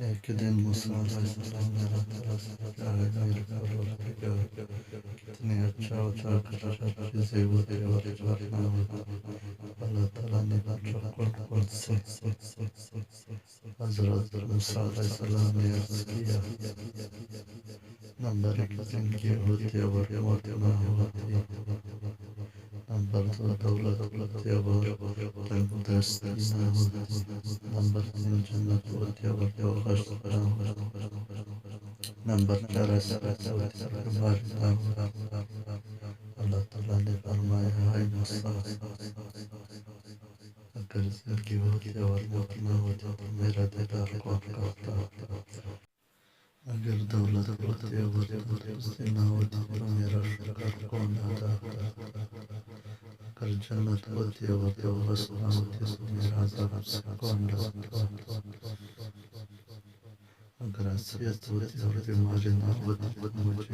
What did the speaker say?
ایک دن موسیٰ علیہ السلام نے اللہ تعالیٰ سے کہا ہے میرے پروردگار کتنی اچھا ہوتا اگر ہر چیزیں ہوتی اور کرنا ہوتا. اللہ تعالیٰ نے پوچھا کون سے. حضرت موسیٰ علیہ السلام نے عرض کیا نمبر ایک زندگی ہوتی اور موت نہ ہوتی. نمبر دو دولت ہوتی اور تندرستی نہ ہوتی. نمبر تین جنت ہوتی اور بغض نہ ہوتی. نمبر چار عصمت ہوتی اور بیماری نہ ہوتی. اللہ تعالیٰ نے فرمایا ہے موسیٰ اگر زندگی ہوتی اور موت نہ ہوتی تو میرا دیدار کون کرتا. اگر دولت ہوتی اور تندرستی نہ ہوتی تو میرا شکر کون ادا کرتا. اگر جنت ہوتی اور بغض نہ ہوتی تو میرا عذاب سے کون ڈرتا. اگر عافیت ہوتی اور بیماری نہ ہوتی تو مجھ